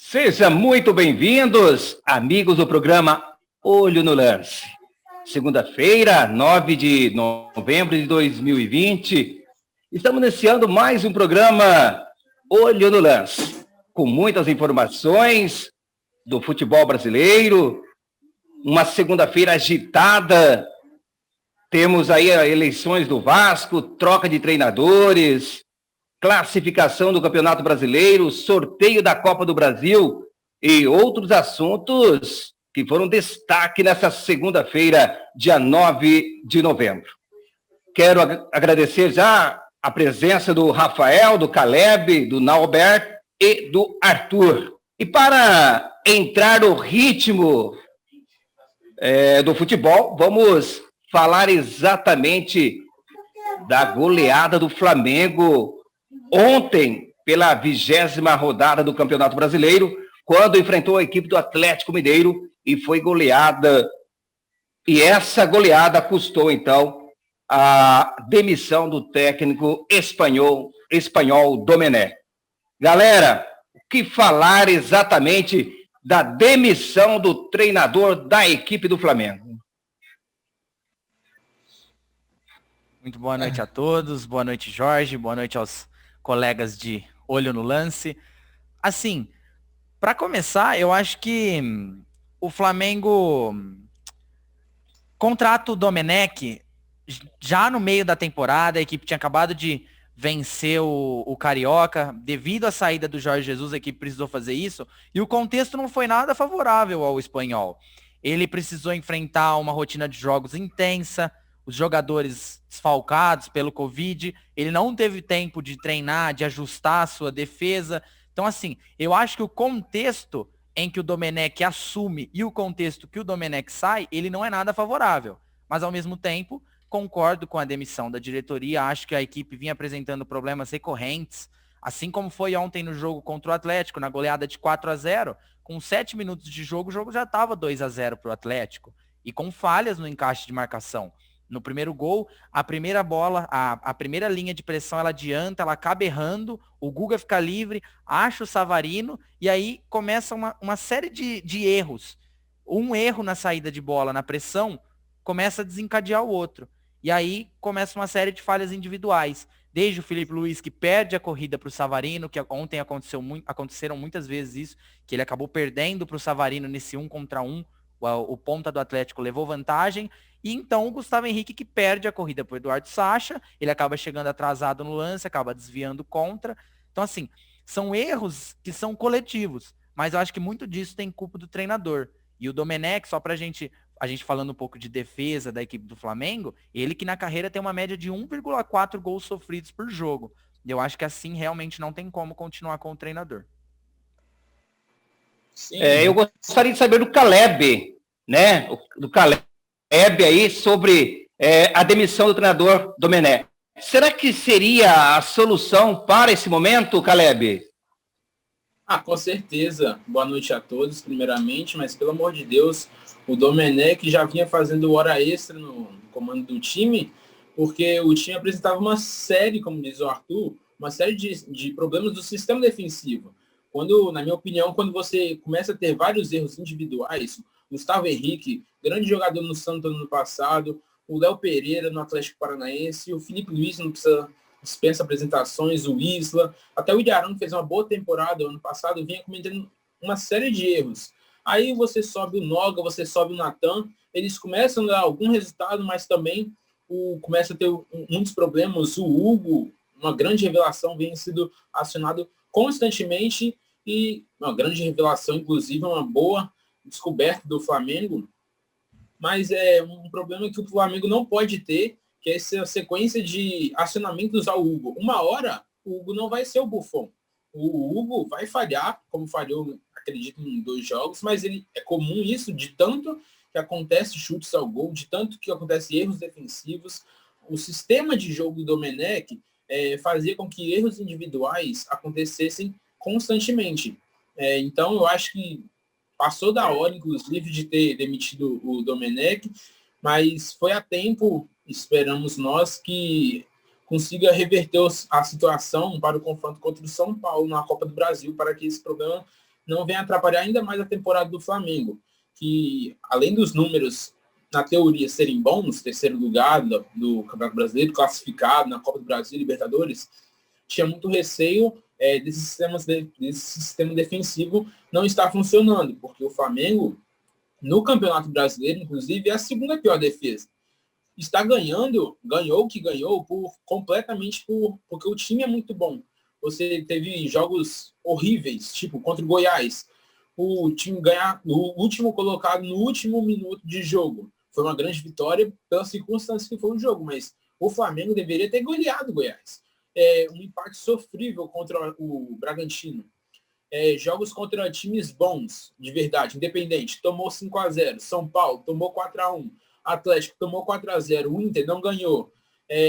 Sejam muito bem-vindos, amigos do programa Olho no Lance. Segunda-feira, 9 de novembro de 2020, estamos iniciando mais um programa Olho no Lance, com muitas informações do futebol brasileiro, uma segunda-feira agitada, temos aí as eleições do Vasco, troca de treinadores, classificação do Campeonato Brasileiro, sorteio da Copa do Brasil e outros assuntos que foram destaque nessa segunda-feira, dia 9 de novembro. Quero agradecer já a presença do Rafael, do Caleb, do Naubert e do Arthur. E para entrar no ritmo do futebol, vamos falar exatamente da goleada do Flamengo ontem, pela 20ª rodada do Campeonato Brasileiro, quando enfrentou a equipe do Atlético Mineiro e foi goleada. E essa goleada custou, então, a demissão do técnico espanhol Domenech. Galera, o que falar exatamente da demissão do treinador da equipe do Flamengo? Muito boa noite a todos, boa noite Jorge, boa noite aos colegas de Olho no Lance. Assim, para começar, eu acho que o Flamengo contrata o Domenech já no meio da temporada, a equipe tinha acabado de vencer o Carioca, devido à saída do Jorge Jesus, a equipe precisou fazer isso, e o contexto não foi nada favorável ao espanhol. Ele precisou enfrentar uma rotina de jogos intensa, os jogadores desfalcados pelo Covid, ele não teve tempo de treinar, de ajustar a sua defesa. Então, assim, eu acho que o contexto em que o Domenech assume e o contexto que o Domenech sai, ele não é nada favorável. Mas, ao mesmo tempo, concordo com a demissão da diretoria, acho que a equipe vinha apresentando problemas recorrentes, assim como foi ontem no jogo contra o Atlético, na goleada de 4-0, com 7 minutos de jogo, o jogo já estava 2-0 para o Atlético, e com falhas no encaixe de marcação. No primeiro gol, a primeira bola, a primeira linha de pressão, ela adianta, ela acaba errando, o Guga fica livre, acha o Savarino, e aí começa uma série de erros. Um erro na saída de bola, na pressão, começa a desencadear o outro. E aí começa uma série de falhas individuais. Desde o Filipe Luís, que perde a corrida para o Savarino, que ontem aconteceram muitas vezes isso, que ele acabou perdendo para o Savarino nesse 1 contra 1, o ponta do Atlético levou vantagem, e então o Gustavo Henrique que perde a corrida para o Eduardo Sacha, ele acaba chegando atrasado no lance, acaba desviando contra. Então, assim, são erros que são coletivos, mas eu acho que muito disso tem culpa do treinador. E o Domenech, só para a gente falando um pouco de defesa da equipe do Flamengo, ele que na carreira tem uma média de 1,4 gols sofridos por jogo. E eu acho que assim realmente não tem como continuar com o treinador. Sim. Eu gostaria de saber do Caleb, né? Do Caleb aí sobre a demissão do treinador Domenech. Será que seria a solução para esse momento, Caleb? Com certeza. Boa noite a todos, primeiramente, mas pelo amor de Deus, o Domenech já vinha fazendo hora extra no comando do time, porque o time apresentava uma série, como diz o Arthur, uma série de problemas do sistema defensivo. Quando, na minha opinião, quando você começa a ter vários erros individuais, Gustavo Henrique, grande jogador no Santos no ano passado, o Léo Pereira no Atlético Paranaense, o Filipe Luís não dispensa apresentações, o Isla, até o Ilharão, que fez uma boa temporada ano passado, vinha cometendo uma série de erros. Aí você sobe o Noga, você sobe o Natan, eles começam a dar algum resultado, mas também começa a ter muitos problemas. O Hugo, uma grande revelação, vem sido acionado constantemente, e uma grande revelação, inclusive, uma boa descoberta do Flamengo, mas é um problema que o Flamengo não pode ter, que é essa sequência de acionamentos ao Hugo. Uma hora, o Hugo não vai ser o Buffon. O Hugo vai falhar, como falhou, acredito, em 2 jogos, mas é comum isso, de tanto que acontece chutes ao gol, de tanto que acontece erros defensivos. O sistema de jogo do Domenech fazia com que erros individuais acontecessem constantemente. Então, eu acho que passou da hora, inclusive, de ter demitido o Domenech, mas foi a tempo, esperamos nós, que consiga reverter a situação para o confronto contra o São Paulo na Copa do Brasil, para que esse problema não venha atrapalhar ainda mais a temporada do Flamengo, que além dos números, na teoria, serem bons, terceiro lugar do Campeonato Brasileiro, classificado na Copa do Brasil, Libertadores, tinha muito receio desse sistema defensivo não estar funcionando, porque o Flamengo, no Campeonato Brasileiro, inclusive, é a segunda pior defesa. Está ganhou o que ganhou porque o time é muito bom. Você teve jogos horríveis, tipo contra o Goiás. O time ganhar no último colocado, no último minuto de jogo. Foi uma grande vitória pelas circunstâncias que foi o jogo, mas o Flamengo deveria ter goleado o Goiás. Um empate sofrível contra o Bragantino. Jogos contra times bons, de verdade, Independente, tomou 5-0. São Paulo tomou 4-1. Atlético tomou 4-0. O Inter não ganhou.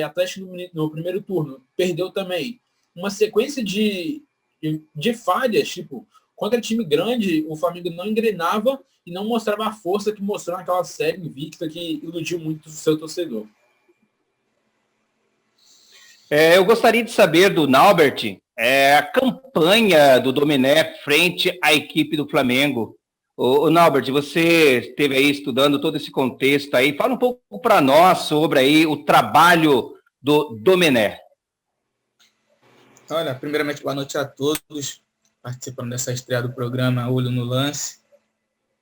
Atlético no primeiro turno perdeu também. Uma sequência de falhas, tipo, contra time grande, o Flamengo não engrenava e não mostrava a força que mostrou naquela série invicta que iludiu muito o seu torcedor. Eu gostaria de saber do Naubert a campanha do Domenech frente à equipe do Flamengo. O Naubert, você esteve aí estudando todo esse contexto aí. Fala um pouco para nós sobre aí o trabalho do Domenech. Olha, primeiramente, boa noite a todos participando dessa estreia do programa Olho no Lance.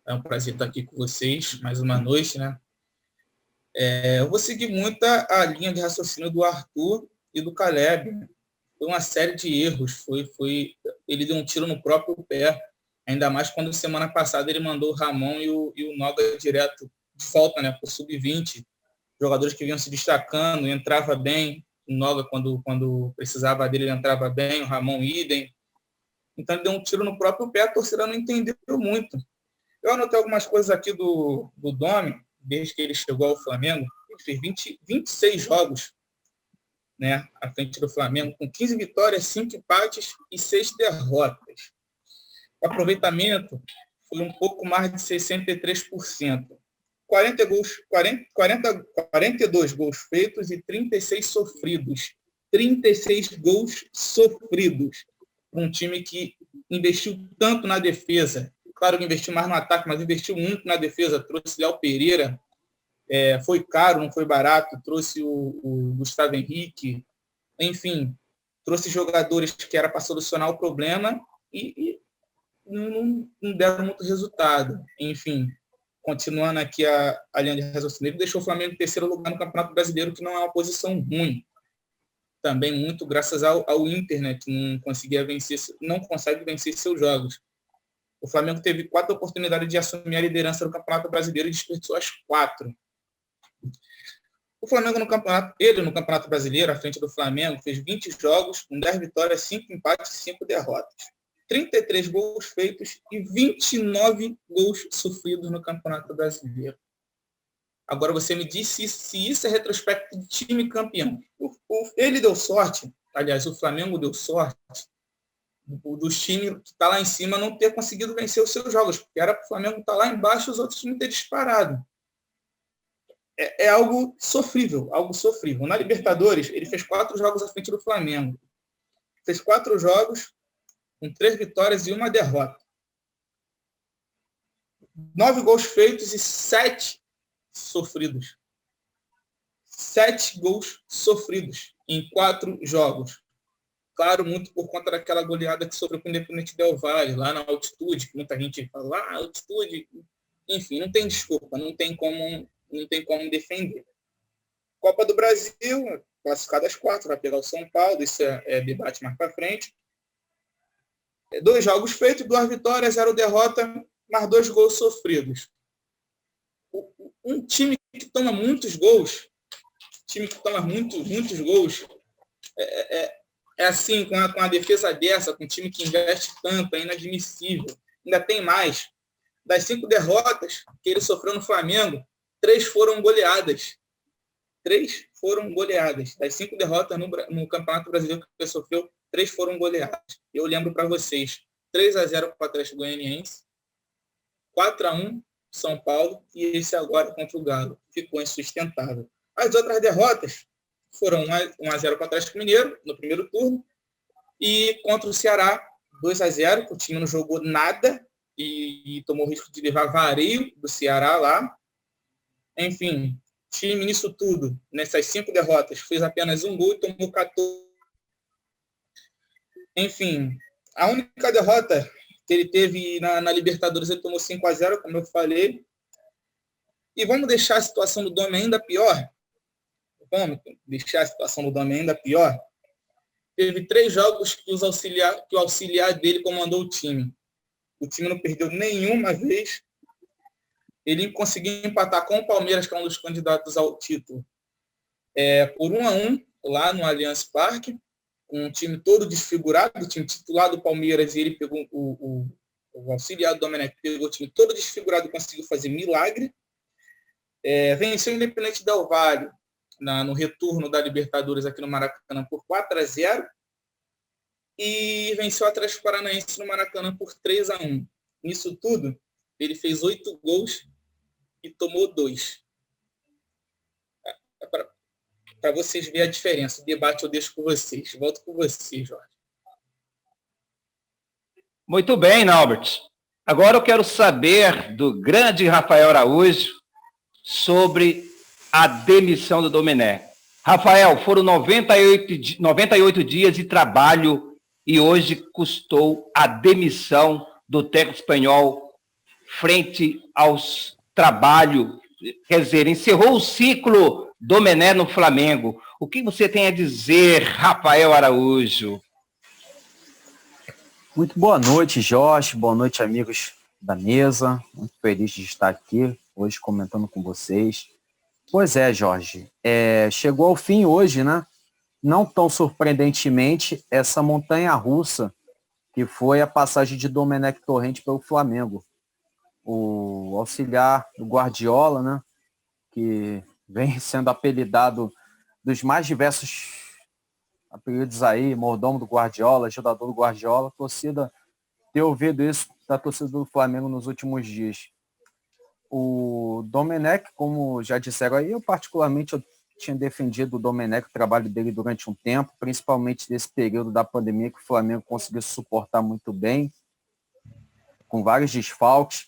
É um prazer estar aqui com vocês mais uma noite, né? Eu vou seguir muito a linha de raciocínio do Arthur e do Caleb. Foi uma série de erros. Ele deu um tiro no próprio pé, ainda mais quando semana passada ele mandou o Ramon e o Noga direto de volta, né, para o sub-20. Jogadores que vinham se destacando, entrava bem. O Noga, quando precisava dele, ele entrava bem. O Ramon, idem. Então, ele deu um tiro no próprio pé. A torcida não entendeu muito. Eu anotei algumas coisas aqui do Domi, desde que ele chegou ao Flamengo. Ele fez 26 jogos, né, à frente do Flamengo, com 15 vitórias, 5 empates e 6 derrotas. O aproveitamento foi um pouco mais de 63%. 42 gols feitos e 36 sofridos. 36 gols sofridos. Um time que investiu tanto na defesa. Claro que investiu mais no ataque, mas investiu muito na defesa. Trouxe Léo Pereira. Foi caro, não foi barato. Trouxe o Gustavo Henrique. Enfim, trouxe jogadores que era para solucionar o problema e não deram muito resultado. Enfim, continuando aqui a linha de raciocínio, ele deixou o Flamengo em terceiro lugar no Campeonato Brasileiro, que não é uma posição ruim. Também muito graças ao Inter, né, que não consegue vencer seus jogos. O Flamengo teve 4 oportunidades de assumir a liderança do Campeonato Brasileiro e desperdiçou as 4. O Flamengo no Campeonato Brasileiro, à frente do Flamengo, fez 20 jogos, com 10 vitórias, 5 empates e 5 derrotas. 33 gols feitos e 29 gols sofridos no Campeonato Brasileiro. Agora você me diz se isso é retrospecto de time campeão. Ele deu sorte, aliás, o Flamengo deu sorte dos times que está lá em cima não ter conseguido vencer os seus jogos, porque era para o Flamengo estar lá embaixo e os outros times ter disparado. É algo sofrível. Na Libertadores, ele fez 4 jogos à frente do Flamengo. Fez 4 jogos com 3 vitórias e 1 derrota. 9 gols feitos e 7 sofridos. 7 gols sofridos em 4 jogos. Claro, muito por conta daquela goleada que sofreu com o Independente Del Valle, lá na altitude, que muita gente fala, altitude. Enfim, não tem desculpa, não tem como defender. Copa do Brasil, classificado às 4, vai pegar o São Paulo, isso é debate mais para frente. 2 jogos feitos, 2 vitórias, 0 derrota, mais 2 gols sofridos. Um time que toma muitos gols, muitos gols, assim, com a defesa dessa, com um time que investe tanto, é inadmissível. Ainda tem mais. Das 5 derrotas que ele sofreu no Flamengo, 3 foram goleadas. 3 foram goleadas. Das 5 derrotas no Campeonato Brasileiro que ele sofreu, 3 foram goleadas. Eu lembro para vocês, 3-0 para o Atlético Goianiense, 4-1 São Paulo e esse agora contra o Galo. Ficou insustentável. As outras derrotas foram 1-0 para o Atlético Mineiro, no primeiro turno, e contra o Ceará, 2-0, o time não jogou nada e tomou o risco de levar vareio do Ceará lá. Enfim, o time nisso tudo, nessas 5 derrotas, fez apenas um gol e tomou 14. Enfim, a única derrota que ele teve na Libertadores, ele tomou 5-0, como eu falei. E vamos deixar a situação do Dome ainda pior? Vamos deixar a situação do Dome ainda pior? Teve 3 jogos que o auxiliar dele comandou o time. O time não perdeu nenhuma vez. Ele conseguiu empatar com o Palmeiras, que é um dos candidatos ao título, por 1-1, lá no Allianz Parque, com o time todo desfigurado, o time titular do Palmeiras, e ele pegou o auxiliar do Domenech, pegou o time todo desfigurado e conseguiu fazer milagre. Venceu o Independente Del Valle no retorno da Libertadores aqui no Maracanã por 4-0 e venceu o Atlético Paranaense no Maracanã por 3-1. Nisso tudo, ele fez 8 gols e tomou 2. Para vocês verem a diferença. O debate eu deixo com vocês. Volto com vocês, Jorge. Muito bem, Naubert. Agora eu quero saber do grande Rafael Araújo sobre a demissão do Domenech. Rafael, foram 98 dias de trabalho e hoje custou a demissão do técnico espanhol frente aos trabalhos, quer dizer, encerrou o ciclo Domenech no Flamengo. O que você tem a dizer, Rafael Araújo? Muito boa noite, Jorge. Boa noite, amigos da mesa. Muito feliz de estar aqui hoje comentando com vocês. Pois é, Jorge. Chegou ao fim hoje, né? Não tão surpreendentemente, essa montanha-russa que foi a passagem de Domenech Torrente pelo Flamengo. O auxiliar do Guardiola, né? Que vem sendo apelidado dos mais diversos apelidos aí, mordomo do Guardiola, ajudador do Guardiola. A torcida tem ouvido isso da torcida do Flamengo nos últimos dias. O Domenech, como já disseram aí, eu tinha defendido o Domenech, o trabalho dele durante um tempo, principalmente nesse período da pandemia que o Flamengo conseguiu suportar muito bem, com vários desfalques.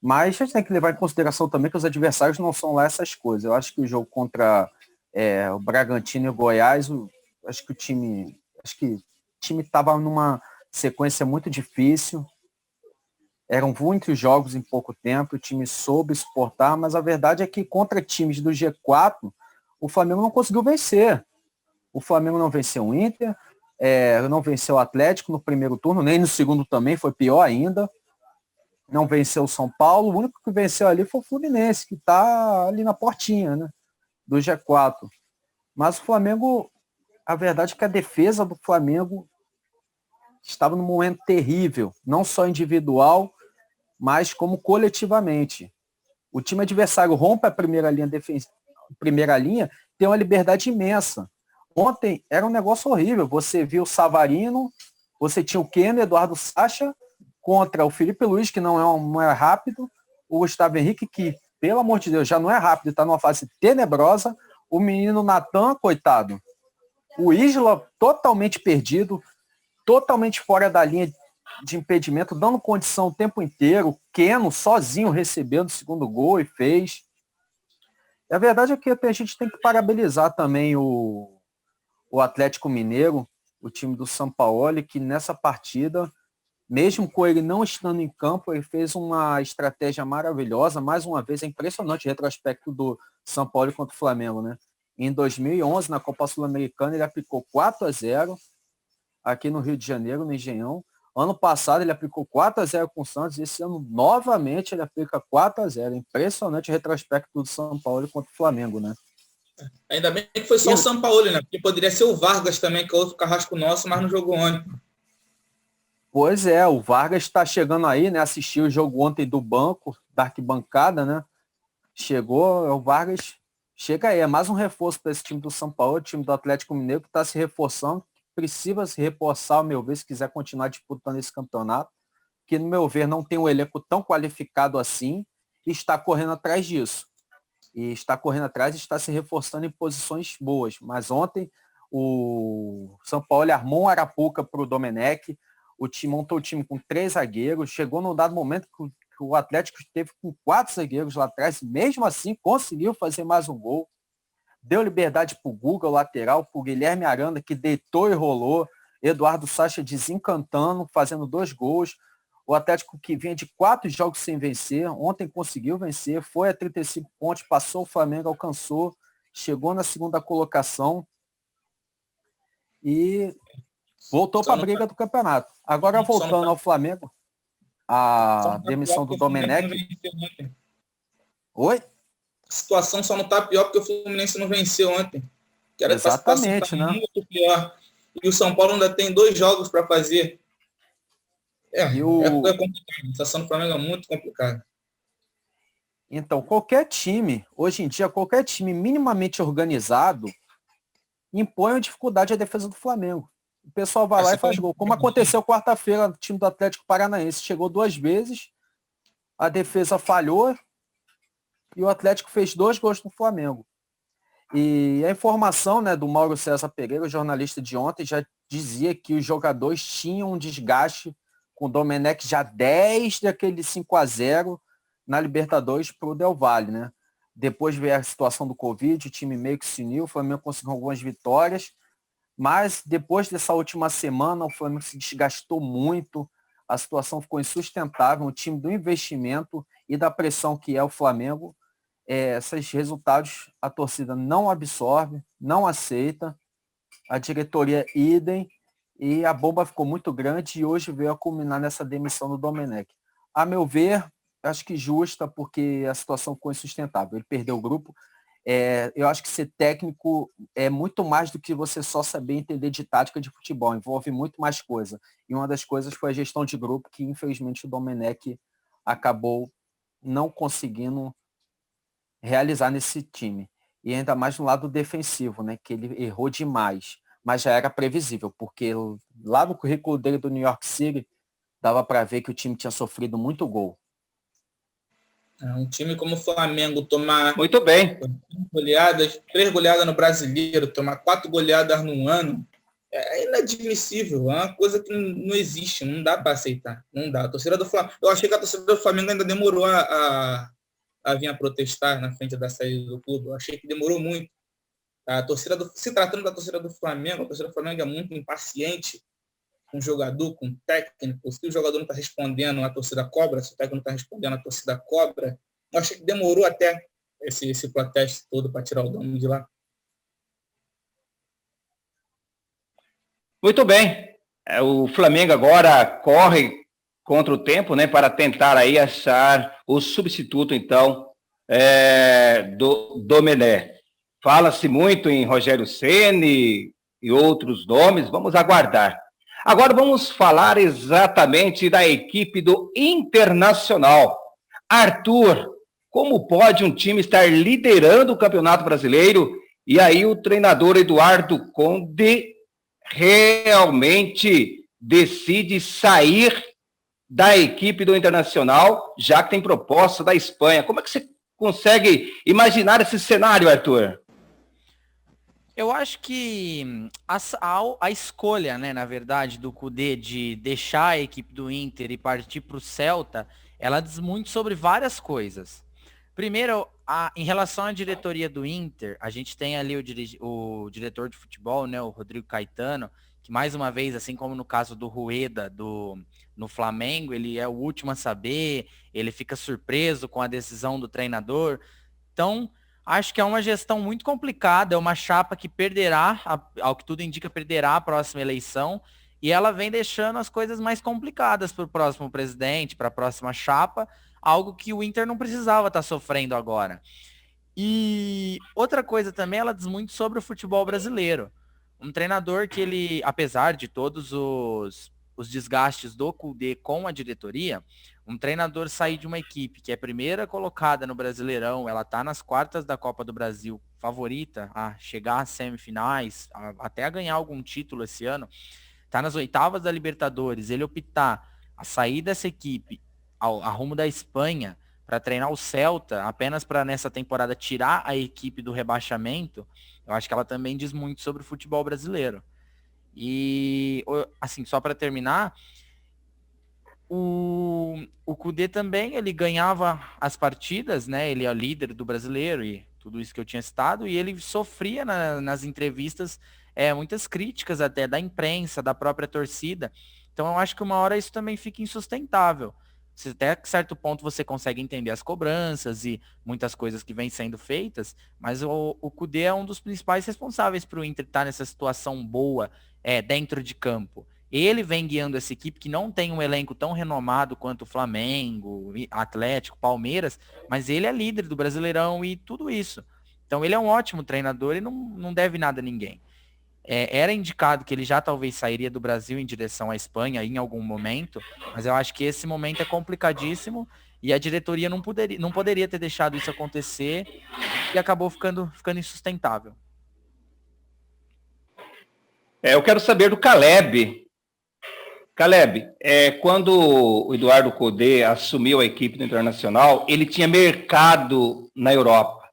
Mas a gente tem que levar em consideração também que os adversários não são lá essas coisas. Eu acho que o jogo contra o Bragantino e o Goiás, acho que o time estava numa sequência muito difícil. Eram muitos jogos em pouco tempo, o time soube suportar, mas a verdade é que contra times do G4, o Flamengo não conseguiu vencer. O Flamengo não venceu o Inter, não venceu o Atlético no primeiro turno, nem no segundo também, foi pior ainda. Não venceu o São Paulo, o único que venceu ali foi o Fluminense, que está ali na portinha, né, do G4. Mas o Flamengo, a verdade é que a defesa do Flamengo estava num momento terrível, não só individual, mas como coletivamente. O time adversário rompe a primeira linha, tem uma liberdade imensa. Ontem era um negócio horrível. Você viu o Savarino, você tinha o Kenner, Eduardo Sacha, contra o Felipe Luiz, que não é rápido, o Gustavo Henrique, que, pelo amor de Deus, já não é rápido, está numa fase tenebrosa, o menino Natan, coitado, o Isla totalmente perdido, totalmente fora da linha de impedimento, dando condição o tempo inteiro, o Keno sozinho recebendo o segundo gol e fez. E a verdade é que a gente tem que parabenizar também o Atlético Mineiro, o time do Sampaoli, que nessa partida, mesmo com ele não estando em campo, ele fez uma estratégia maravilhosa. Mais uma vez, é impressionante o retrospecto do Sampaoli contra o Flamengo, né? Em 2011, na Copa Sul-Americana, ele aplicou 4-0 aqui no Rio de Janeiro, no Engenhão. Ano passado, ele aplicou 4-0 com o Santos. E esse ano, novamente, ele aplica 4-0. Impressionante o retrospecto do Sampaoli contra o Flamengo, né? Ainda bem que foi só o Sampaoli, né? Porque poderia ser o Vargas também, que é outro carrasco nosso, mas não jogou ontem. Pois é, o Vargas está chegando aí, né? Assistiu o jogo ontem do banco, da arquibancada, né? Chegou, o Vargas chega aí. É mais um reforço para esse time do São Paulo, time do Atlético Mineiro, que está se reforçando, precisa se reforçar, ao meu ver, se quiser continuar disputando esse campeonato, que, no meu ver, não tem um elenco tão qualificado assim, e está correndo atrás disso. E está correndo atrás e está se reforçando em posições boas. Mas ontem, o São Paulo armou um Arapuca para o Domenech, o time montou o time com 3 zagueiros, chegou num dado momento que o Atlético esteve com 4 zagueiros lá atrás, e mesmo assim conseguiu fazer mais um gol. Deu liberdade para o Guga, o lateral, para o Guilherme Arana, que deitou e rolou. Eduardo Sacha desencantando, fazendo 2 gols. O Atlético, que vinha de 4 jogos sem vencer, ontem conseguiu vencer, foi a 35 pontos, passou o Flamengo, alcançou, chegou na segunda colocação e voltou para a briga do campeonato. Agora, voltando ao Flamengo, a demissão do Domenech. Oi? A situação só não está pior porque o Fluminense não venceu ontem. Que era exatamente, né? Muito pior. E o São Paulo ainda tem 2 jogos para fazer. É complicado. A situação do Flamengo é muito complicada. Então, qualquer time, hoje em dia, qualquer time minimamente organizado impõe uma dificuldade à defesa do Flamengo. O pessoal vai lá e faz gol. Como aconteceu quarta-feira, o time do Atlético Paranaense chegou 2 vezes, a defesa falhou e o Atlético fez 2 gols no Flamengo. E a informação, né, do Mauro César Pereira, o jornalista de ontem, já dizia que os jogadores tinham um desgaste com o Domenech já desde aquele 5-0 na Libertadores para o Del Valle, né? Depois veio a situação do Covid, o time meio que se uniu, o Flamengo conseguiu algumas vitórias, mas depois dessa última semana o Flamengo se desgastou muito, a situação ficou insustentável, o time do investimento e da pressão que é o Flamengo, esses resultados a torcida não absorve, não aceita, a diretoria idem, e a bomba ficou muito grande e hoje veio a culminar nessa demissão do Domenech. A meu ver, acho que justa, porque a situação ficou insustentável. Ele perdeu o grupo. Eu acho que ser técnico é muito mais do que você só saber entender de tática de futebol, envolve muito mais coisa. E uma das coisas foi a gestão de grupo, que infelizmente o Domenech acabou não conseguindo realizar nesse time. E ainda mais no lado defensivo, né, que ele errou demais. Mas já era previsível, porque lá no currículo dele do New York City, dava para ver que o time tinha sofrido muito gol. Um time como o Flamengo tomar muito bem 3 goleadas no Brasileiro, tomar 4 goleadas no ano, é inadmissível, é uma coisa que não existe, não dá para aceitar, não dá. A torcida do Flamengo, eu achei que a torcida do Flamengo ainda demorou a vir a protestar na frente da saída do clube, eu achei que demorou muito. Se tratando da torcida do Flamengo, a torcida do Flamengo é muito impaciente com o jogador, com o técnico. Se o jogador não está respondendo, a torcida cobra. Se o técnico não está respondendo, a torcida cobra. Eu achei que demorou até esse protesto todo para tirar o dono de lá. Muito bem. O Flamengo agora corre contra o tempo, né, para tentar aí achar o substituto, então, do Domenech. Fala-se muito em Rogério Ceni e outros nomes, vamos aguardar. Agora vamos falar exatamente da equipe do Internacional. Arthur, como pode um time estar liderando o Campeonato Brasileiro e aí o treinador Eduardo Conde realmente decide sair da equipe do Internacional, já que tem proposta da Espanha? Como é que você consegue imaginar esse cenário, Arthur? Eu acho que a escolha, né, na verdade, do Kudê de deixar a equipe do Inter e partir para o Celta, ela diz muito sobre várias coisas. Primeiro, em relação à diretoria do Inter, a gente tem ali o diretor de futebol, né, o Rodrigo Caetano, que mais uma vez, assim como no caso do Rueda no Flamengo, ele é o último a saber, ele fica surpreso com a decisão do treinador. Então, acho que é uma gestão muito complicada, é uma chapa que perderá, ao que tudo indica, perderá a próxima eleição, e ela vem deixando as coisas mais complicadas para o próximo presidente, para a próxima chapa, algo que o Inter não precisava estar sofrendo agora. E outra coisa também, ela diz muito sobre o futebol brasileiro. Um treinador que ele, apesar de todos os desgastes do Kudê com a diretoria, um treinador sair de uma equipe que é primeira colocada no Brasileirão, ela está nas quartas da Copa do Brasil, favorita a chegar às semifinais, até a ganhar algum título esse ano, está nas oitavas da Libertadores, ele optar a sair dessa equipe a rumo da Espanha para treinar o Celta, apenas para nessa temporada tirar a equipe do rebaixamento, eu acho que ela também diz muito sobre o futebol brasileiro. E, assim, só para terminar, O Kudê também, ele ganhava as partidas, né? Ele é o líder do brasileiro e tudo isso que eu tinha citado, e ele sofria nas entrevistas muitas críticas até da imprensa, da própria torcida. Então eu acho que uma hora isso também fica insustentável. Até certo ponto você consegue entender as cobranças e muitas coisas que vêm sendo feitas, mas o Kudê é um dos principais responsáveis para o Inter estar nessa situação boa dentro de campo. Ele vem guiando essa equipe que não tem um elenco tão renomado quanto o Flamengo, Atlético, Palmeiras, mas ele é líder do Brasileirão e tudo isso. Então ele é um ótimo treinador e não deve nada a ninguém. Era indicado que ele já talvez sairia do Brasil em direção à Espanha em algum momento, mas eu acho que esse momento é complicadíssimo e a diretoria não poderia ter deixado isso acontecer e acabou ficando insustentável. Eu quero saber do Caleb. Caleb, quando o Eduardo Cudê assumiu a equipe do Internacional, ele tinha mercado na Europa.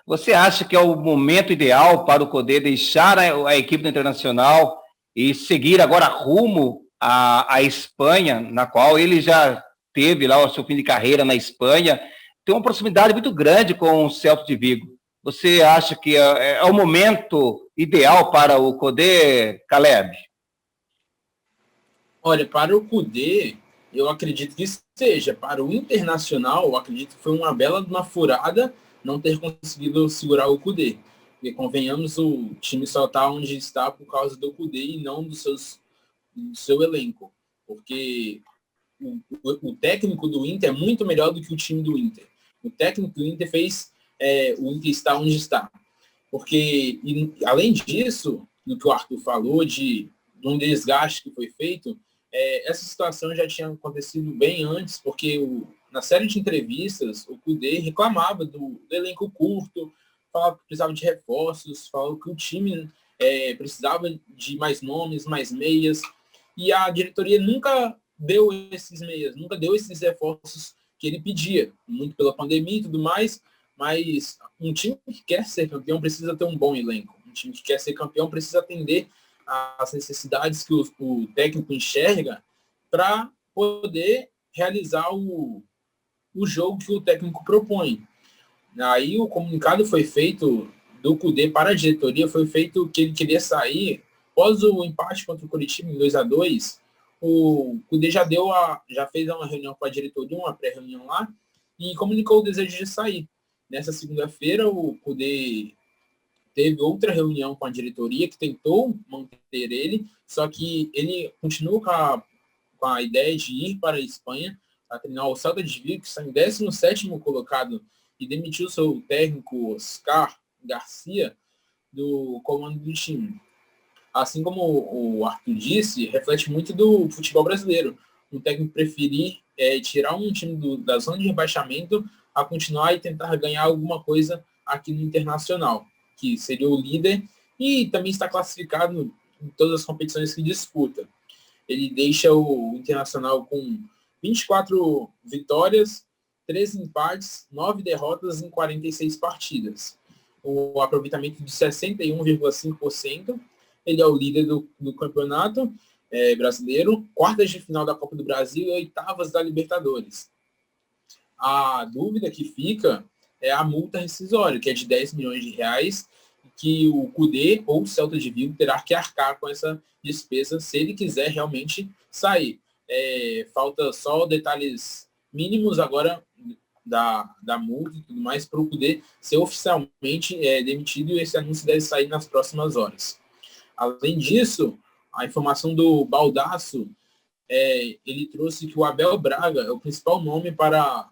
Você acha que é o momento ideal para o Cudê deixar a equipe do Internacional e seguir agora rumo à Espanha, na qual ele já teve lá o seu fim de carreira na Espanha, tem uma proximidade muito grande com o Celta de Vigo. Você acha que é o momento ideal para o Cudê, Caleb? Olha, para o Cudê, eu acredito que seja. Para o Internacional, eu acredito que foi uma bela furada não ter conseguido segurar o Cudê. Porque, convenhamos, o time só está onde está por causa do Cudê e não do seu elenco. Porque o técnico do Inter é muito melhor do que o time do Inter. O técnico do Inter fez o Inter estar onde está. Porque, além disso, do que o Arthur falou, de um desgaste que foi feito, essa situação já tinha acontecido bem antes, porque na série de entrevistas, o Cudê reclamava do elenco curto, falava que precisava de reforços, falava que o time precisava de mais nomes, mais meias, e a diretoria nunca deu esses meias, nunca deu esses reforços que ele pedia, muito pela pandemia e tudo mais, mas um time que quer ser campeão precisa ter um bom elenco, um time que quer ser campeão precisa atender as necessidades que o técnico enxerga para poder realizar o jogo que o técnico propõe. Aí o comunicado foi feito do Cudê para a diretoria, foi feito que ele queria sair após o empate contra o Coritiba em 2-2. O Cudê já fez uma reunião com a diretoria, uma pré-reunião lá, e comunicou o desejo de sair. Nessa segunda-feira, o Cudê teve outra reunião com a diretoria que tentou manter ele, só que ele continua com a ideia de ir para a Espanha para treinar o Celta de Vigo, que está em 17º colocado, e demitiu seu técnico Oscar Garcia do comando do time. Assim como o Arthur disse, reflete muito do futebol brasileiro. Um técnico preferir tirar um time da zona de rebaixamento a continuar e tentar ganhar alguma coisa aqui no Internacional, que seria o líder e também está classificado em todas as competições que disputa. Ele deixa o Internacional com 24 vitórias, 13 empates, 9 derrotas em 46 partidas. O aproveitamento de 61,5%. Ele é o líder do campeonato brasileiro, quartas de final da Copa do Brasil e oitavas da Libertadores. A dúvida que fica é a multa rescisória, que é de 10 milhões de reais, que o Cudê ou o Celta de Vigo terá que arcar com essa despesa se ele quiser realmente sair. Falta só detalhes mínimos agora da multa e tudo mais para o Cudê ser oficialmente demitido, e esse anúncio deve sair nas próximas horas. Além disso, a informação do Baldasso, ele trouxe que o Abel Braga é o principal nome para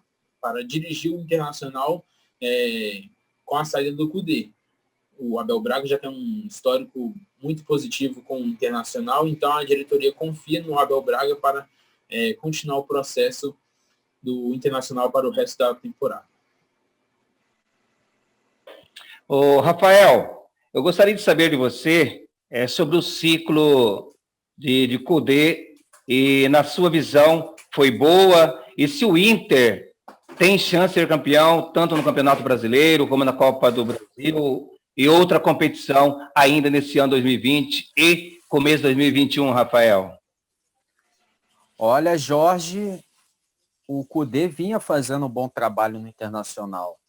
dirigir o Internacional com a saída do Cudê. O Abel Braga já tem um histórico muito positivo com o Internacional, então a diretoria confia no Abel Braga para continuar o processo do Internacional para o resto da temporada. Ô, Rafael, eu gostaria de saber de você sobre o ciclo de Cudê, e na sua visão foi boa, e se o Inter tem chance de ser campeão, tanto no Campeonato Brasileiro, como na Copa do Brasil, e outra competição ainda nesse ano 2020 e começo de 2021, Rafael? Olha, Jorge, o Kudê vinha fazendo um bom trabalho no Internacional.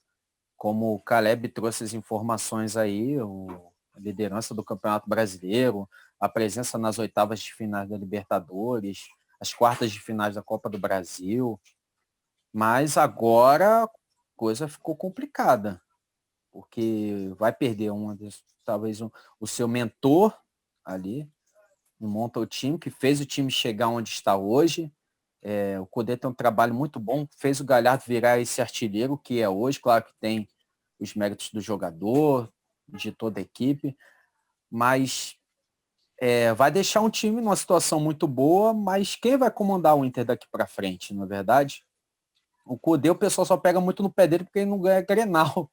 Como o Caleb trouxe as informações aí, a liderança do Campeonato Brasileiro, a presença nas oitavas de finais da Libertadores, as quartas de finais da Copa do Brasil. Mas agora a coisa ficou complicada, porque vai perder talvez o seu mentor ali, monta o time, que fez o time chegar onde está hoje. O Kudê tem um trabalho muito bom, fez o Galhardo virar esse artilheiro que é hoje, claro que tem os méritos do jogador, de toda a equipe, mas vai deixar um time numa situação muito boa, mas quem vai comandar o Inter daqui para frente, não é verdade? O Kudê, o pessoal só pega muito no pé dele porque ele não ganha Grenal.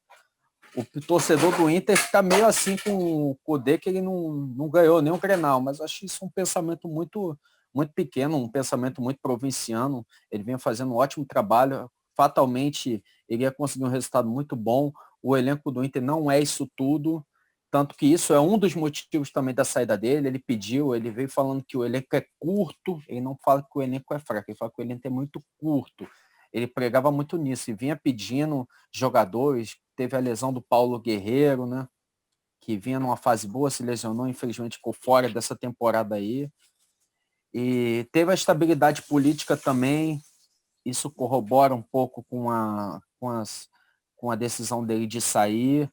O torcedor do Inter fica meio assim com o Kudê, que ele não ganhou nenhum Grenal, mas eu acho isso um pensamento muito, muito pequeno, um pensamento muito provinciano. Ele vem fazendo um ótimo trabalho, fatalmente ele ia conseguir um resultado muito bom. O elenco do Inter não é isso tudo, tanto que isso é um dos motivos também da saída dele. Ele veio falando que o elenco é curto, ele não fala que o elenco é fraco, ele fala que o elenco é muito curto. Ele pregava muito nisso e vinha pedindo jogadores. Teve a lesão do Paulo Guerreiro, né? Que vinha numa fase boa, se lesionou, infelizmente ficou fora dessa temporada aí. E teve a estabilidade política também. Isso corrobora um pouco com a decisão dele de sair.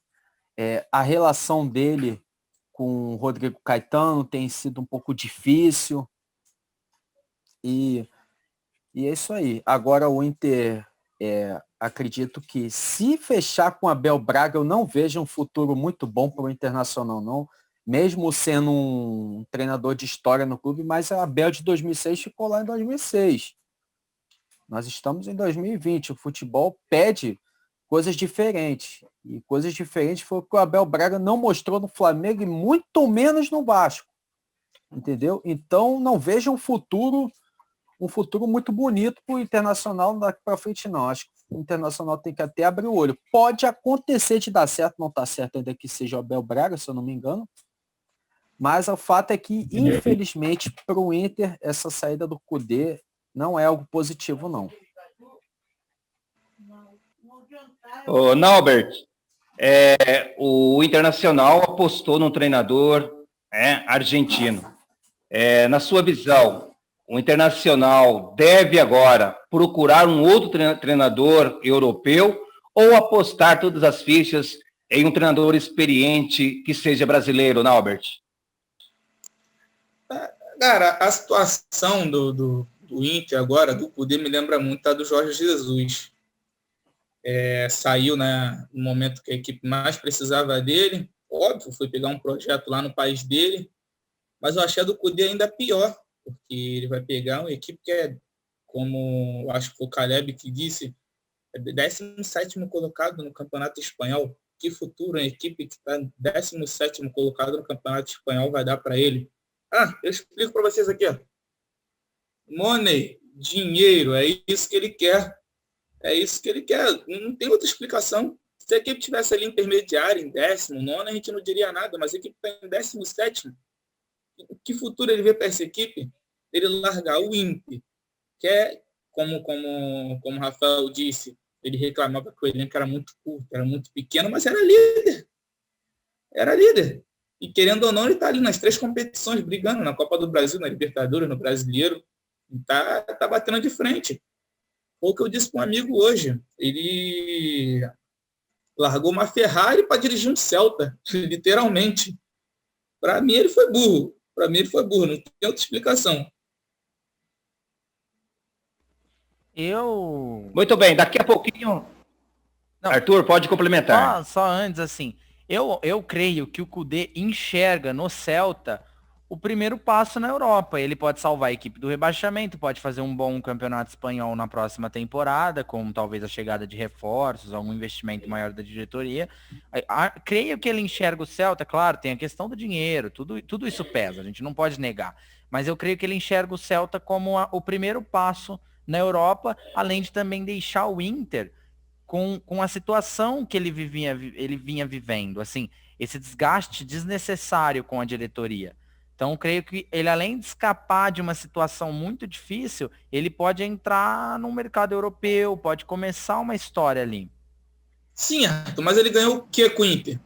A relação dele com o Rodrigo Caetano tem sido um pouco difícil. E é isso aí. Agora o Inter, acredito que se fechar com Abel Braga, eu não vejo um futuro muito bom para o Internacional, não. Mesmo sendo um treinador de história no clube, mas a Abel de 2006 ficou lá em 2006. Nós estamos em 2020. O futebol pede coisas diferentes. E coisas diferentes foi o que o Abel Braga não mostrou no Flamengo e muito menos no Vasco. Entendeu? Então não vejo um futuro muito bonito para o Internacional daqui para frente, não. Acho que o Internacional tem que até abrir o olho. Pode acontecer de dar certo, não está certo ainda que seja o Abel Braga, se eu não me engano. Mas o fato é que, infelizmente, para o Inter, essa saída do Kudê não é algo positivo, não. Ô, Naubert, o Internacional apostou num treinador argentino. Na sua visão, o Internacional deve agora procurar um outro treinador europeu ou apostar todas as fichas em um treinador experiente que seja brasileiro, Naubert? Cara, a situação do Inter agora, do Kudê, me lembra muito a do Jorge Jesus. Saiu, né, no momento que a equipe mais precisava dele. Óbvio, foi pegar um projeto lá no país dele. Mas eu achei a do Kudê ainda pior, porque ele vai pegar uma equipe que como acho que foi o Caleb que disse, 17º colocado no Campeonato Espanhol. Que futuro a equipe que está 17º colocado no Campeonato Espanhol vai dar para ele? Eu explico para vocês aqui. Money, dinheiro, é isso que ele quer. É isso que ele quer. Não tem outra explicação. Se a equipe tivesse ali intermediária, em 19º, a gente não diria nada, mas a equipe está em 17º. Que futuro ele vê para essa equipe? Ele largar o Inter, que como o Rafael disse, ele reclamava que o elenco era muito curto, era muito pequeno, mas era líder. Era líder. E querendo ou não, ele está ali nas 3 competições, brigando na Copa do Brasil, na Libertadores, no Brasileiro. Está batendo de frente. Foi o que eu disse para um amigo hoje. Ele largou uma Ferrari para dirigir um Celta, literalmente. Para mim, ele foi burro. Não tem outra explicação. Muito bem, daqui a pouquinho... Não, Arthur, pode complementar. Só antes, assim, eu creio que o Kudê enxerga no Celta o primeiro passo na Europa. Ele pode salvar a equipe do rebaixamento, pode fazer um bom campeonato espanhol na próxima temporada, com talvez a chegada de reforços, algum investimento maior da diretoria. Creio que ele enxerga o Celta, claro, tem a questão do dinheiro, tudo isso pesa, a gente não pode negar. Mas eu creio que ele enxerga o Celta como o primeiro passo na Europa, além de também deixar o Inter com a situação que ele vinha vivendo, assim, esse desgaste desnecessário com a diretoria. Então, creio que ele, além de escapar de uma situação muito difícil, ele pode entrar no mercado europeu, pode começar uma história ali. Sim, Arthur, mas ele ganhou o que com o Inter?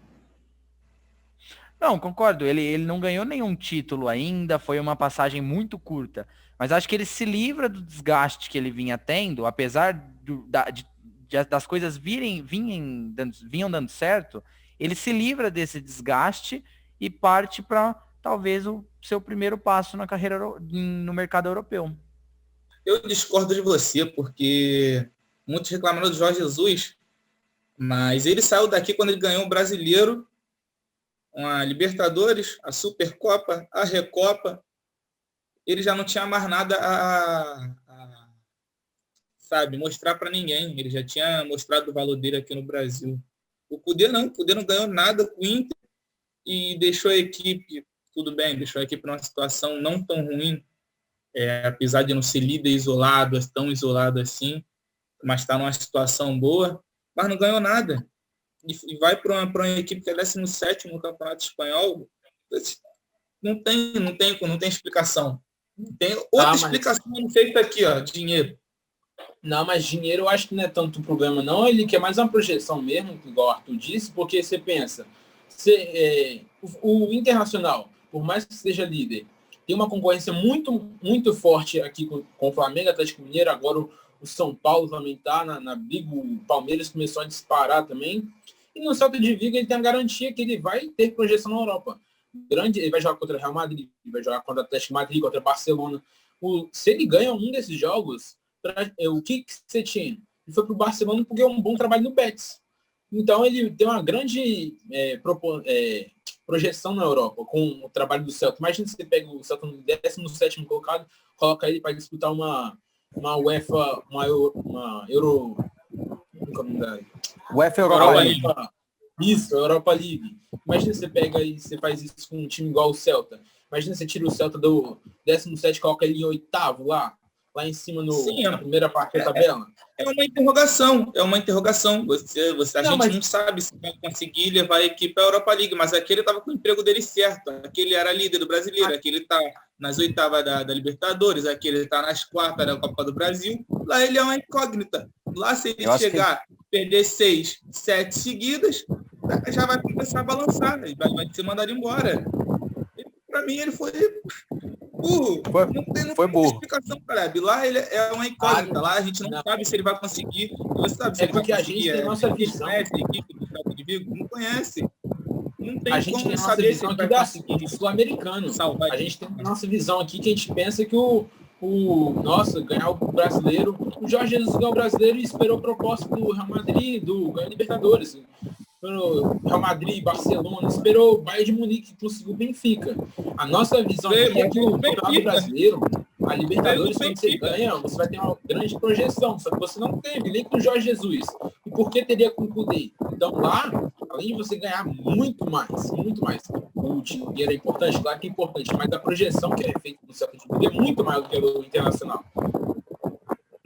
Não, concordo. Ele não ganhou nenhum título ainda, foi uma passagem muito curta. Mas acho que ele se livra do desgaste que ele vinha tendo, apesar das coisas vinham dando certo, ele se livra desse desgaste e parte para talvez o seu primeiro passo na carreira no mercado europeu. Eu discordo de você, porque muitos reclamaram do Jorge Jesus, mas ele saiu daqui quando ele ganhou o Brasileiro, a Libertadores, a Supercopa, a Recopa. Ele já não tinha mais nada sabe, mostrar para ninguém. Ele já tinha mostrado o valor dele aqui no Brasil. O Cudê não ganhou nada com o Inter e deixou a equipe, tudo bem, deixou a equipe numa situação não tão ruim, apesar de não ser líder isolado, tão isolado assim, mas está numa situação boa, mas não ganhou nada. E vai para uma equipe que é 17º no Campeonato Espanhol, não tem explicação. Não tem outra explicação, não sei isso aqui, ó, dinheiro. Não, mas dinheiro eu acho que não é tanto problema, não. Ele quer mais uma projeção mesmo, igual o Arthur disse, porque você pensa, o Internacional, por mais que seja líder, tem uma concorrência muito, muito forte aqui com o Flamengo, Atlético Mineiro, agora o São Paulo também está na briga, o Palmeiras começou a disparar também. E no Celta de Vigo ele tem a garantia que ele vai ter projeção na Europa. Ele vai jogar contra o Real Madrid, ele vai jogar contra o Atlético de Madrid, contra o Barcelona. Se ele ganha um desses jogos, o que você tinha? Ele foi para o Barcelona porque é um bom trabalho no Betis. Então ele tem uma grande projeção na Europa com o trabalho do Celta. Imagina se você pega o Celta no 17º colocado, coloca ele para disputar uma UEFA, uma Euro... UEFA Europa League. Isso, Europa League. Imagina você pega e você faz isso com um time igual o Celta. Imagina você tira o Celta do 17º, coloca ele em 8º lá em cima na primeira parte da tabela. É uma interrogação. Não sabe se vai conseguir levar a equipe à Europa League, mas aquele estava com o emprego dele certo. Aquele era líder do Brasileiro, aquele está nas 8ª da Libertadores, aquele está nas 4ª da Copa do Brasil. Lá ele é uma incógnita. Lá, se ele chegar, perder 6, 7 seguidas, já vai começar a balançar, vai ser mandado embora. Para mim, ele foi burro. Não tem burro. explicação, cara. Lá ele é uma incógnita. Lá a gente não sabe se ele vai conseguir. Você sabe se ele vai conseguir. A gente tem nossa visão. Conhece a equipe do Celta de Vigo? Não conhece. Não tem a gente como tem saber se ele vai conseguir. Sul-americano. A gente tem a nossa visão aqui que a gente pensa que ganhar o brasileiro. O Jorge Jesus ganhou o brasileiro e esperou a proposta do Real Madrid, ganhar Libertadores. Esperou Real Madrid, Barcelona, esperou o Bayern de Munique, que conseguiu o Benfica. A nossa visão aqui é que o Campeonato Brasileiro, a Libertadores, quando você ganha, você vai ter uma grande projeção. Só que você não teve, nem com o Jorge Jesus. E por que teria com o Cudê? Então lá, além de você ganhar muito mais. O dinheiro é importante, claro que é importante, mas a projeção que é feita no Celta de Vigo é muito maior do que o Internacional.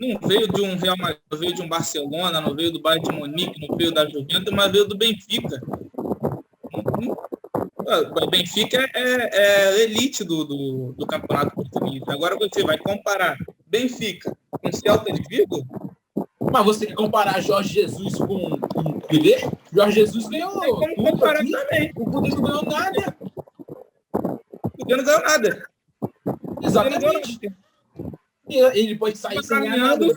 Não veio de um Real Madrid, não veio de um Barcelona, não veio do Bayern de Munique, não veio da Juventus, mas veio do Benfica. O Benfica é elite do campeonato português. Agora você vai comparar Benfica com Celta de Vigo? Mas você quer comparar Jorge Jesus com o Cudê? Jorge Jesus ganhou. Como comparar também? O Cudê não ganhou nada. O Cudê não ganhou nada. Exatamente. Ele pode sair sem ganhar nada. Ele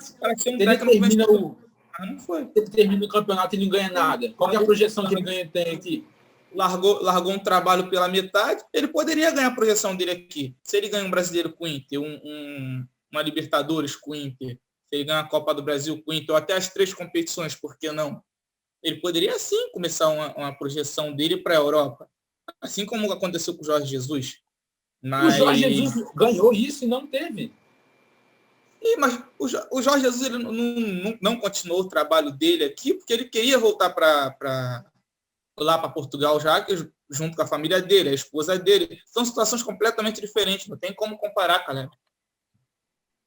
termina o campeonato e não ganha nada. Qual é a projeção que ele tem aqui? Largou um trabalho pela metade, ele poderia ganhar a projeção dele aqui. Se ele ganha um brasileiro com o Inter, uma Libertadores com o Inter, se ele ganha a Copa do Brasil com o Inter, ou até as 3 competições, por que não? Ele poderia, sim, começar uma projeção dele para a Europa. Assim como aconteceu com o Jorge Jesus. Mas... O Jorge Jesus ganhou isso e não teve. Mas o Jorge Jesus ele não continuou o trabalho dele aqui, porque ele queria voltar lá para Portugal já, junto com a família dele, a esposa dele. São situações completamente diferentes, não tem como comparar, cara.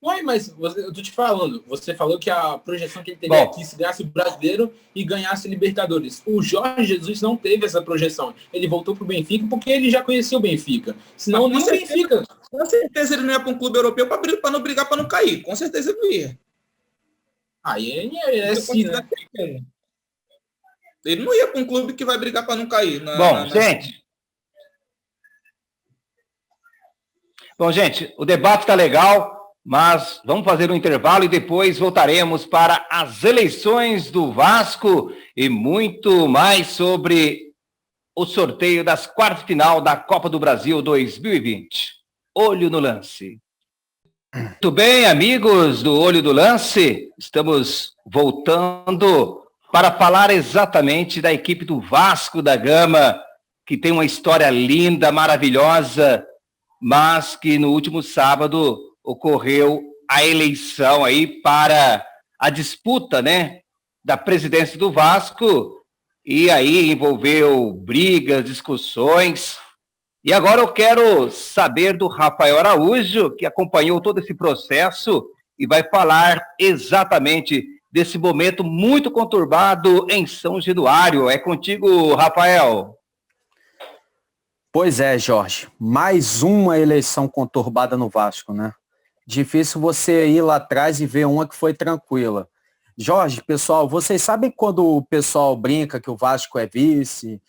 Ué, mas eu tô te falando, você falou que a projeção que ele teria aqui se ganhasse o Brasileiro e ganhasse Libertadores. O Jorge Jesus não teve essa projeção. Ele voltou pro Benfica porque ele já conhecia o Benfica. Senão nem o Benfica. Com certeza ele não ia para um clube europeu para não brigar, para não cair. Com certeza ele não ia. Aí é assim, né? Ele não ia para um clube que vai brigar para não cair. Bom, gente, o debate está legal, mas vamos fazer um intervalo e depois voltaremos para as eleições do Vasco e muito mais sobre o sorteio das quartas de final da Copa do Brasil 2020. Olho no lance. Muito bem, amigos do Olho do Lance, estamos voltando para falar exatamente da equipe do Vasco da Gama, que tem uma história linda, maravilhosa, mas que no último sábado ocorreu a eleição aí para a disputa, né, da presidência do Vasco, e aí envolveu brigas, discussões. E agora eu quero saber do Rafael Araújo, que acompanhou todo esse processo e vai falar exatamente desse momento muito conturbado em São Januário. É contigo, Rafael. Pois é, Jorge. Mais uma eleição conturbada no Vasco, né? Difícil você ir lá atrás e ver uma que foi tranquila. Jorge, pessoal, vocês sabem quando o pessoal brinca que o Vasco é vice,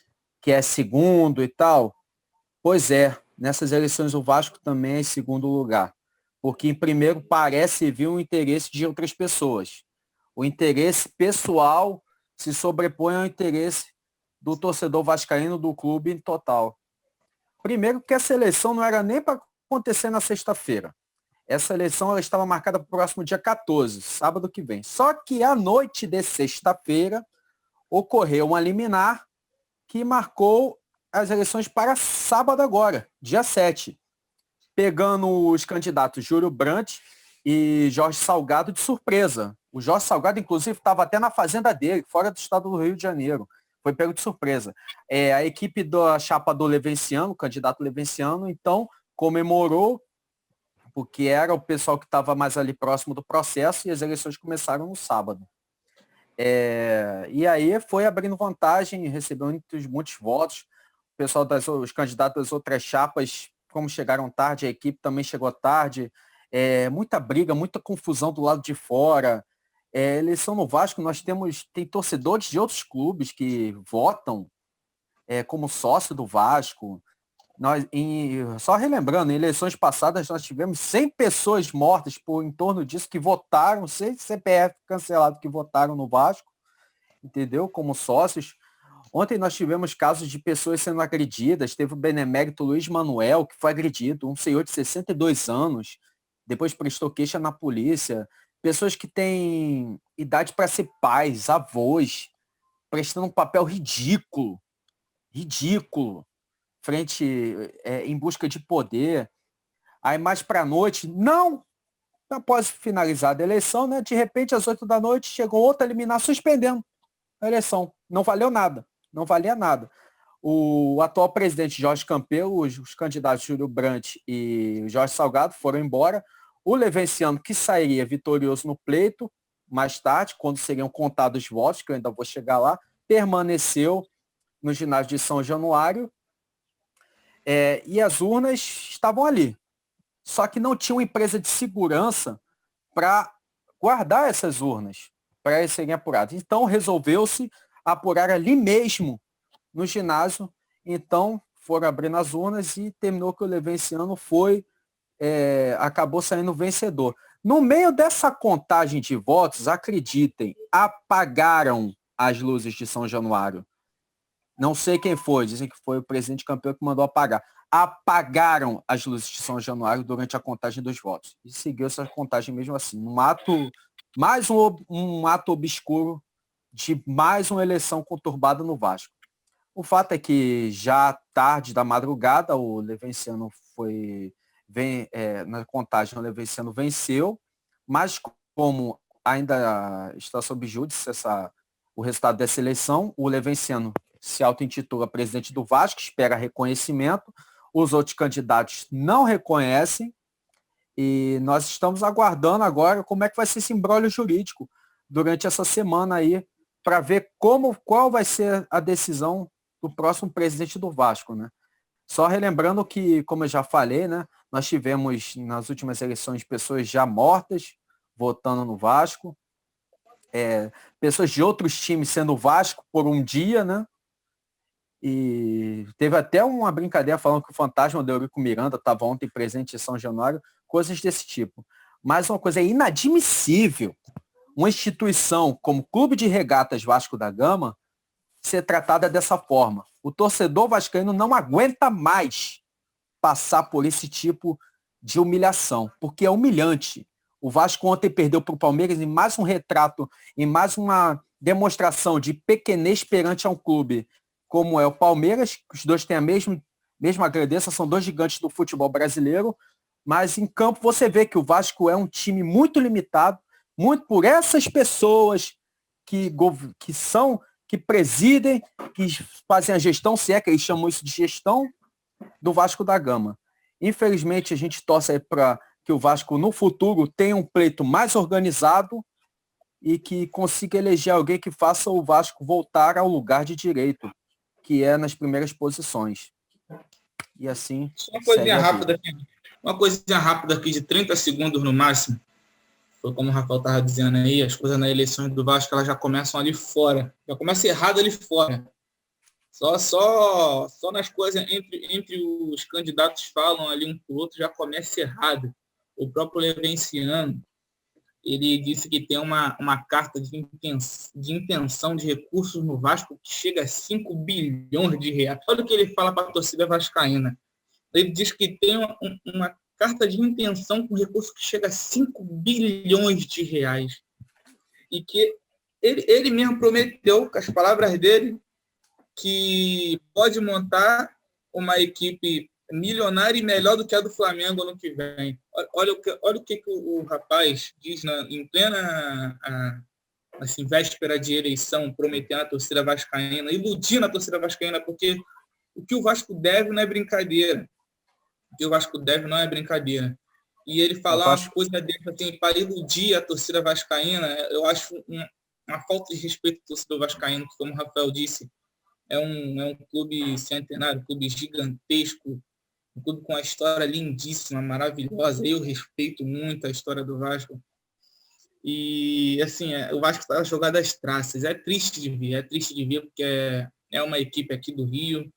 que é segundo e tal? Pois é, nessas eleições o Vasco também é em segundo lugar. Porque em primeiro parece vir um interesse de outras pessoas. O interesse pessoal se sobrepõe ao interesse do torcedor vascaíno do clube em total. Primeiro que essa eleição não era nem para acontecer na sexta-feira. Essa eleição ela estava marcada para o próximo dia 14, sábado que vem. Só que à noite de sexta-feira ocorreu uma liminar que marcou as eleições para sábado agora, dia 7. Pegando os candidatos Júlio Brandt e Jorge Salgado de surpresa. O Jorge Salgado, inclusive, estava até na fazenda dele, fora do estado do Rio de Janeiro. Foi pego de surpresa. A equipe da chapa do Levenciano, o candidato Levenciano, então, comemorou, porque era o pessoal que estava mais ali próximo do processo, e as eleições começaram no sábado. E aí foi abrindo vantagem, recebeu muitos votos. O pessoal os candidatos das outras chapas, como chegaram tarde, a equipe também chegou tarde. Muita briga, muita confusão do lado de fora. Eleição no Vasco, tem torcedores de outros clubes que votam como sócio do Vasco. Só relembrando, em eleições passadas nós tivemos 100 pessoas mortas por em torno disso que votaram, 100 CPF cancelados que votaram no Vasco, entendeu? Como sócios. Ontem nós tivemos casos de pessoas sendo agredidas. Teve o benemérito Luiz Manuel, que foi agredido, um senhor de 62 anos, depois prestou queixa na polícia. Pessoas que têm idade para ser pais, avós, prestando um papel ridículo, em busca de poder. Aí mais para a noite, após finalizar a eleição, né, de repente às 8 da noite chegou outra liminar suspendendo a eleição. Não valia nada. O atual presidente Jorge Campelo, os candidatos Júlio Brandt e Jorge Salgado foram embora. O Levenciano, que sairia vitorioso no pleito, mais tarde, quando seriam contados os votos, que eu ainda vou chegar lá, permaneceu no ginásio de São Januário, e as urnas estavam ali. Só que não tinha uma empresa de segurança para guardar essas urnas, para elas serem apuradas. Então, resolveu-se apurar ali mesmo, no ginásio. Então, foram abrindo as urnas e terminou que o Levenciano acabou saindo vencedor. No meio dessa contagem de votos, acreditem, apagaram as luzes de São Januário. Não sei quem foi, dizem que foi o presidente campeão que mandou apagar. Apagaram as luzes de São Januário durante a contagem dos votos. E seguiu essa contagem mesmo assim. Mais um ato obscuro de mais uma eleição conturbada no Vasco. O fato é que já tarde da madrugada, o Levenciano na contagem, o Levenciano venceu, mas como ainda está sob júdice o resultado dessa eleição, o Levenciano se auto-intitula presidente do Vasco, espera reconhecimento, os outros candidatos não reconhecem, E nós estamos aguardando agora como é que vai ser esse imbróglio jurídico durante essa semana aí, para ver qual vai ser a decisão do próximo presidente do Vasco, né? Só relembrando que, como eu já falei, né, nós tivemos nas últimas eleições pessoas já mortas votando no Vasco, pessoas de outros times sendo Vasco por um dia, né? E teve até uma brincadeira falando que o fantasma do Eurico Miranda estava ontem presente em São Januário, coisas desse tipo. Mas uma coisa inadmissível, uma instituição como Clube de Regatas Vasco da Gama ser tratada dessa forma. O torcedor vascaíno não aguenta mais passar por esse tipo de humilhação, porque é humilhante. O Vasco ontem perdeu para o Palmeiras em mais um retrato, em mais uma demonstração de pequenez perante a um clube como é o Palmeiras, os dois têm a mesma grandeza, são dois gigantes do futebol brasileiro, mas em campo você vê que o Vasco é um time muito limitado, muito por essas pessoas que presidem, que fazem a gestão, se é que eles chamam isso de gestão, do Vasco da Gama. Infelizmente, a gente torce aí para que o Vasco, no futuro, tenha um pleito mais organizado e que consiga eleger alguém que faça o Vasco voltar ao lugar de direito, que é nas primeiras posições. E assim... Só uma coisinha rápida aqui de 30 segundos no máximo. Foi como o Rafael estava dizendo aí, as coisas na eleição do Vasco elas já começam ali fora. Já começa errado ali fora. Só nas coisas entre os candidatos falam ali um pro outro, já começa errado. O próprio Levenciano, ele disse que tem uma carta de intenção de recursos no Vasco que chega a 5 bilhões de reais. Olha o que ele fala para a torcida vascaína. Ele diz que tem uma carta de intenção com recurso que chega a 5 bilhões de reais. E que ele mesmo prometeu, com as palavras dele, que pode montar uma equipe milionária e melhor do que a do Flamengo ano que vem. Olha o que o rapaz diz em plena assim, véspera de eleição, prometendo a torcida vascaína, iludindo a torcida vascaína, porque o que o Vasco deve não é brincadeira. O que o Vasco deve não é brincadeira. E ele falar uma coisa dessa assim, para iludir a torcida vascaína, eu acho uma falta de respeito ao torcedor vascaíno, que, como o Rafael disse, é um clube centenário, um clube gigantesco, um clube com uma história lindíssima, maravilhosa. Eu respeito muito a história do Vasco. E, assim, o Vasco está jogado às traças. É triste de ver, porque é uma equipe aqui do Rio,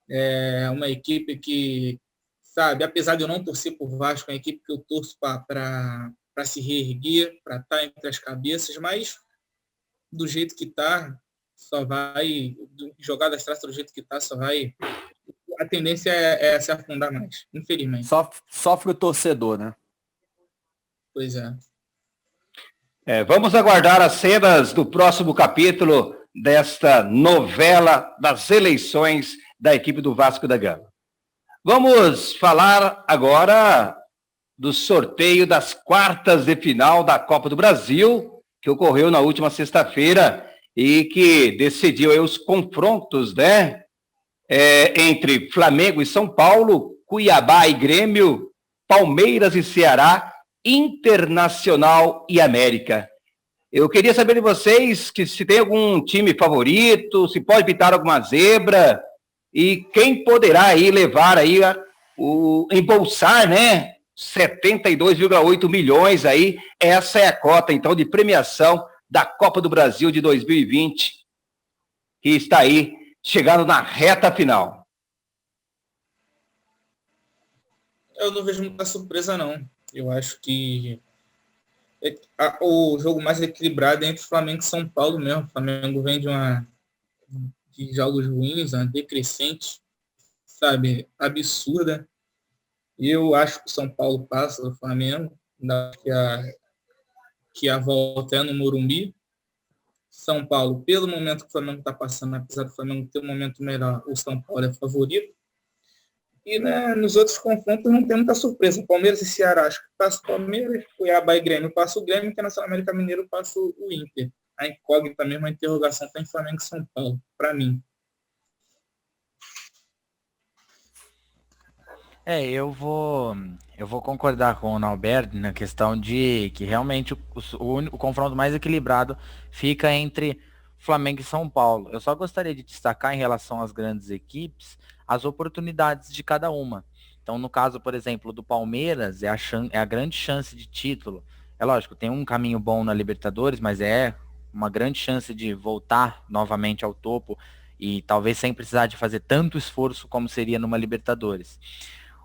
é uma equipe que, sabe, apesar de eu não torcer por Vasco, é uma equipe que eu torço para se reerguer, para estar entre as cabeças, mas do jeito que está, só vai, jogar das traças do jeito que está, só vai... A tendência é se afundar mais, infelizmente. Sofre o torcedor, né? Pois é. Vamos aguardar as cenas do próximo capítulo desta novela das eleições da equipe do Vasco da Gama. Vamos falar agora do sorteio das quartas de final da Copa do Brasil, que ocorreu na última sexta-feira e que decidiu aí os confrontos, né? Entre Flamengo e São Paulo, Cuiabá e Grêmio, Palmeiras e Ceará, Internacional e América. Eu queria saber de vocês se tem algum time favorito, se pode pintar alguma zebra e quem poderá aí levar aí embolsar, né? 72,8 milhões aí. Essa é a cota, então, de premiação da Copa do Brasil de 2020, que está aí chegando na reta final. Eu não vejo muita surpresa, não. Eu acho que o jogo mais equilibrado é entre Flamengo e São Paulo mesmo. O Flamengo vem de jogos ruins, uma decrescente, sabe, absurda. E eu acho que o São Paulo passa do Flamengo, que a volta é no Morumbi. São Paulo, pelo momento que o Flamengo está passando, apesar do Flamengo ter um momento melhor, o São Paulo é favorito. E, né, nos outros confrontos não tem muita surpresa. Palmeiras e Ceará, acho que passa o Palmeiras, Cuiabá e Grêmio passa o Grêmio, Internacional América Mineiro passa o Inter. A incógnita mesmo, a interrogação está em Flamengo e São Paulo, para mim. Eu vou concordar com o Norberto na questão de que realmente o confronto mais equilibrado fica entre Flamengo e São Paulo. Eu só gostaria de destacar em relação às grandes equipes as oportunidades de cada uma. Então, no caso, por exemplo, do Palmeiras, é a grande chance de título. É lógico, tem um caminho bom na Libertadores, mas é uma grande chance de voltar novamente ao topo e talvez sem precisar de fazer tanto esforço como seria numa Libertadores.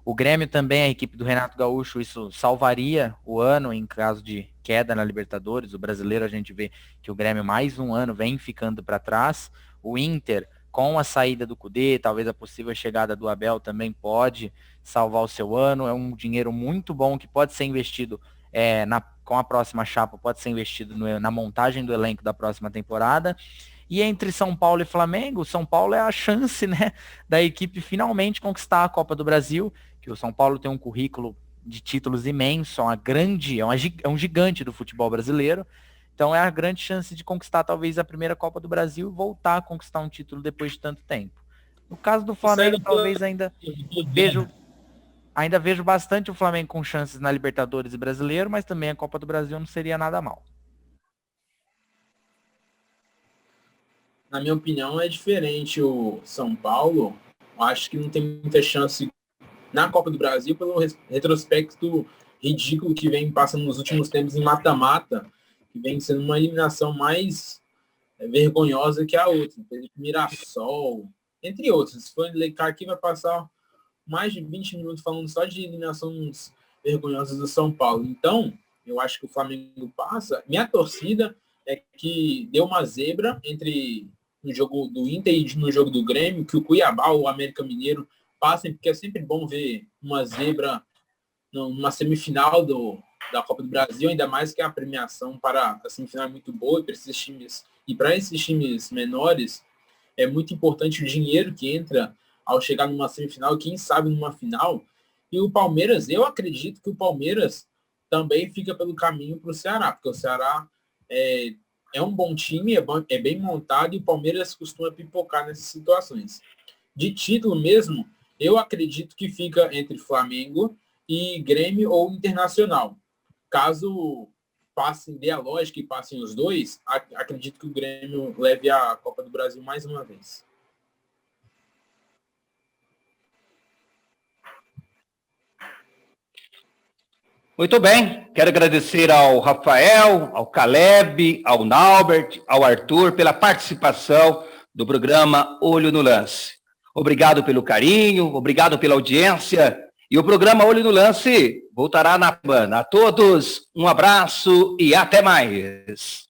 O Grêmio também, a equipe do Renato Gaúcho, isso salvaria o ano em caso de queda na Libertadores. O brasileiro, a gente vê que o Grêmio mais um ano vem ficando para trás. O Inter, com a saída do Cudê, talvez a possível chegada do Abel também pode salvar o seu ano. É um dinheiro muito bom que pode ser investido com a próxima chapa, pode ser investido na montagem do elenco da próxima temporada. E entre São Paulo e Flamengo, São Paulo é a chance, né, da equipe finalmente conquistar a Copa do Brasil, que o São Paulo tem um currículo de títulos imenso, é um gigante do futebol brasileiro. Então é a grande chance de conquistar talvez a primeira Copa do Brasil e voltar a conquistar um título depois de tanto tempo. No caso do Flamengo, talvez ainda vejo bastante o Flamengo com chances na Libertadores e Brasileiro, mas também a Copa do Brasil não seria nada mal. Na minha opinião, é diferente o São Paulo. Eu acho que não tem muita chance na Copa do Brasil pelo retrospecto ridículo que vem passando nos últimos tempos em mata-mata, que vem sendo uma eliminação mais vergonhosa que a outra. Mirassol, entre outros. Se for elencar aqui, vai passar mais de 20 minutos falando só de eliminações vergonhosas do São Paulo. Então, eu acho que o Flamengo passa. Minha torcida é que deu uma zebra entre no jogo do Inter e no jogo do Grêmio, que o Cuiabá ou o América Mineiro passem, porque é sempre bom ver uma zebra numa semifinal da Copa do Brasil, ainda mais que a premiação para a semifinal é muito boa e para esses times menores é muito importante o dinheiro que entra ao chegar numa semifinal, quem sabe numa final. E o Palmeiras, eu acredito que o Palmeiras também fica pelo caminho para o Ceará, porque o Ceará é um bom time, é bem montado, e o Palmeiras costuma pipocar nessas situações. De título mesmo, eu acredito que fica entre Flamengo e Grêmio ou Internacional. Caso dê a lógica e passem os dois, acredito que o Grêmio leve a Copa do Brasil mais uma vez. Muito bem, quero agradecer ao Rafael, ao Caleb, ao Naubert, ao Arthur pela participação do programa Olho no Lance. Obrigado pelo carinho, obrigado pela audiência, e o programa Olho no Lance voltará na semana. A todos, um abraço e até mais.